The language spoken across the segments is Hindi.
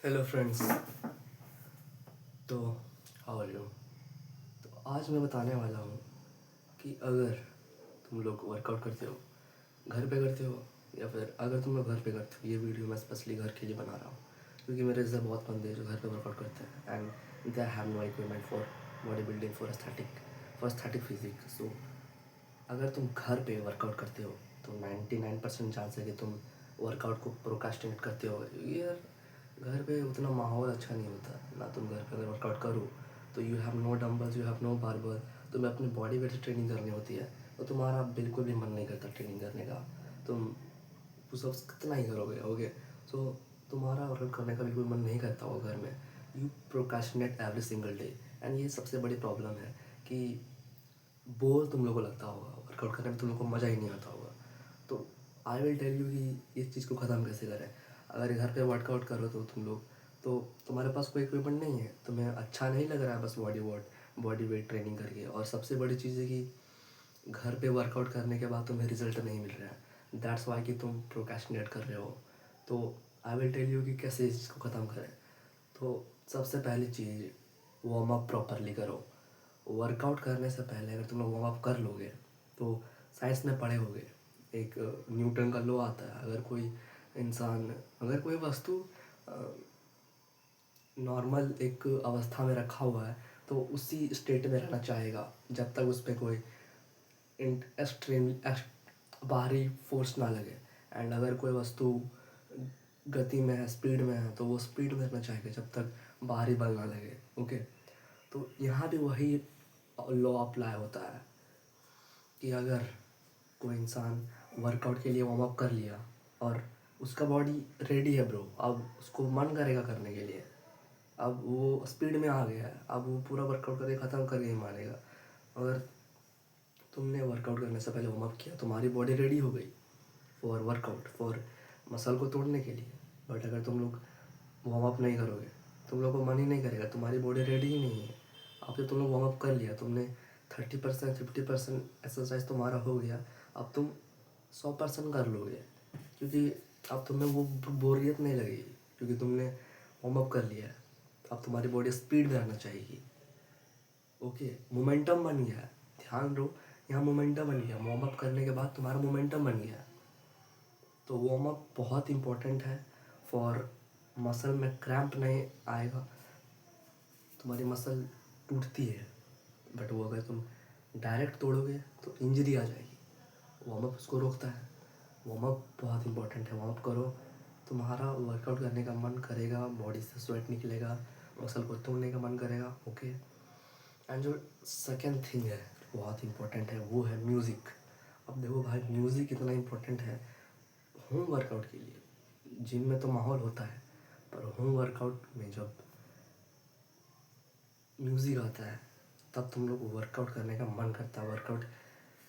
Hello friends. तो हाउ आर यू। तो आज मैं बताने वाला हूँ कि अगर तुम लोग वर्कआउट करते हो, घर पे करते हो, या फिर अगर तुम लोग घर पे करते हो, ये वीडियो मैं स्पेशली घर के लिए बना रहा हूँ क्योंकि मेरे जैसे बहुत बंदे हैं जो घर पे वर्कआउट करते हैं and they have no equipment for body building, for aesthetic physique. So अगर तुम घर पे वर्कआउट करते हो तो 99% चांस है कि तुम वर्कआउट को प्रोकास्टिनेट करते हो यार। घर पे उतना माहौल अच्छा नहीं होता ना। तुम घर पे अगर वर्कआउट करो तो you have no dumbbells, you have no barbell, तुम्हें अपनी बॉडी वेट से ट्रेनिंग करनी होती है तो तुम्हारा बिल्कुल भी मन नहीं करता ट्रेनिंग करने का। तुम पुशअप्स कितना ही करोगे, ओके। सो तुम्हारा वर्कआउट करने का बिल्कुल मन नहीं करता होगा घर में। You procrastinate every single day and ये सबसे बड़ी प्रॉब्लम है कि बोर तुम लोग को लगता होगा, वर्कआउट करने में तुम लोग को मज़ा ही नहीं आता होगा। तो आई विल टेल यू कि इस चीज़ को ख़त्म कैसे करें। अगर घर पे वर्कआउट करो तो तुम लोग, तो तुम्हारे पास कोई इक्विपमेंट नहीं है, तुम्हें अच्छा नहीं लग रहा है बस बॉडी वेट ट्रेनिंग करके, और सबसे बड़ी चीज़ है कि घर पे वर्कआउट करने के बाद तुम्हें रिजल्ट नहीं मिल रहा है, दैट्स वाई कि तुम प्रोक्रेस्टिनेट कर रहे हो। तो आई विल टेल यू कि कैसे इस चीज़ को ख़त्म करें। तो सबसे पहली चीज़, वार्म अप प्रॉपरली करो। वर्कआउट करने से पहले अगर तुम लोग वार्म अप कर लोगे तो साइंस में पढ़े होगे, एक न्यूटन का लॉ आता है। अगर कोई वस्तु नॉर्मल एक अवस्था में रखा हुआ है तो उसी स्टेट में रहना चाहेगा जब तक उस पर कोई एक्सट्रीम बाहरी फोर्स ना लगे। एंड अगर कोई वस्तु गति में है, स्पीड में है, तो वो स्पीड में रहना चाहेगा जब तक बाहरी बल ना लगे, ओके। तो यहाँ भी वही लॉ अप्लाई होता है कि अगर कोई इंसान वर्कआउट के लिए वार्म अप कर लिया और उसका बॉडी रेडी है ब्रो, अब उसको मन करेगा करने के लिए, अब वो स्पीड में आ गया है, अब वो पूरा वर्कआउट करके ख़त्म करके ही मानेगा। अगर तुमने वर्कआउट करने से पहले वार्म अप किया, तुम्हारी बॉडी रेडी हो गई फॉर वर्कआउट, फॉर मसल को तोड़ने के लिए। बट अगर तुम लोग वार्म अप नहीं करोगे, तुम लोग को मन ही नहीं करेगा, तुम्हारी बॉडी रेडी ही नहीं है। अब जब तुम लोग वार्म अप कर लिया, तुमने 30% 50% एक्सरसाइज तुम्हारा हो गया, अब तुम 100% कर लोगे क्योंकि अब तुम्हें वो बोरियत नहीं लगेगी क्योंकि तुमने वार्म अप कर लिया है। अब तुम्हारी बॉडी स्पीड में रहना चाहिए, ओके। मोमेंटम बन गया है, ध्यान दो, यहाँ मोमेंटम बन गया। वार्म अप करने के बाद तुम्हारा मोमेंटम बन गया। तो वार्म अप बहुत इंपॉर्टेंट है फॉर मसल में क्रैम्प नहीं आएगा। तुम्हारी मसल टूटती है बट वो अगर तुम डायरेक्ट तोड़ोगे तो इंजरी आ जाएगी। वार्म अप उसको रोकता है। वार्म अप बहुत इंपॉर्टेंट है, वार्म अप करो, तुम्हारा वर्कआउट करने का मन करेगा, बॉडी से स्वेट निकलेगा, मसल को तोड़ने का मन करेगा, ओके। एंड जो सेकेंड थिंग है बहुत इंपॉर्टेंट है, वो है म्यूज़िक। अब देखो भाई, म्यूज़िक कितना इंपॉर्टेंट है होम वर्कआउट के लिए। जिम में तो माहौल होता है पर होम वर्कआउट में जब म्यूज़िक आता है तब तुम लोग को वर्कआउट करने का मन करता है। वर्कआउट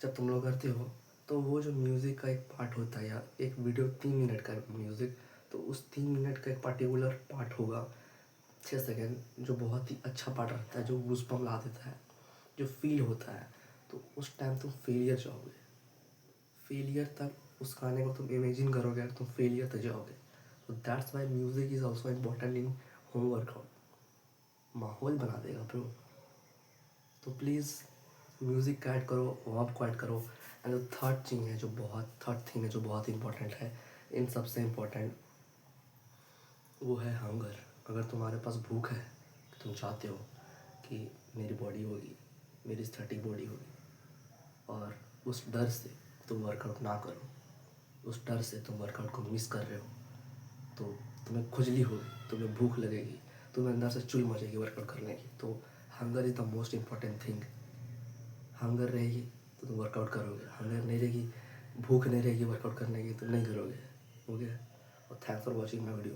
जब तुम लोग करते हो तो वो जो म्यूज़िक का एक पार्ट होता है, या एक वीडियो 3 मिनट का म्यूज़िक, तो उस 3 मिनट का एक पर्टिकुलर पार्ट होगा, 6 सेकेंड, जो बहुत ही अच्छा पार्ट रहता है, जो गूज़बम्प ला देता है, जो फील होता है। तो उस टाइम तुम फेलियर जाओगे, फेलियर तक उस गाने को तुम इमेजिन करोगे और तुम फेलियर तक जाओगे। तो that's why music is also important in home workout. माहौल बना देगा ब्रो। तो प्लीज़ म्यूज़िक को ऐड करो, वार्म को ऐड करो। एंड जो थर्ड थिंग है जो बहुत इंपॉर्टेंट है, इन सबसे इम्पॉर्टेंट, वो है हंगर। अगर तुम्हारे पास भूख है, तुम चाहते हो कि मेरी बॉडी होगी, मेरी एस्थेटिक बॉडी होगी, और उस डर से तुम वर्कआउट ना करो, उस डर से तुम वर्कआउट को मिस कर रहे हो, तो तुम्हें खुजली होगी, तुम्हें भूख लगेगी, तुम्हें अंदर से चुल मचेगी वर्कआउट करने की। तो hunger is the most important thing. Hunger रहेगी तो तुम वर्कआउट करोगे, हंगर नहीं रहेगी, भूख नहीं रहेगी वर्कआउट करने की, तो नहीं करोगे, ओके। और thanks for watching my video.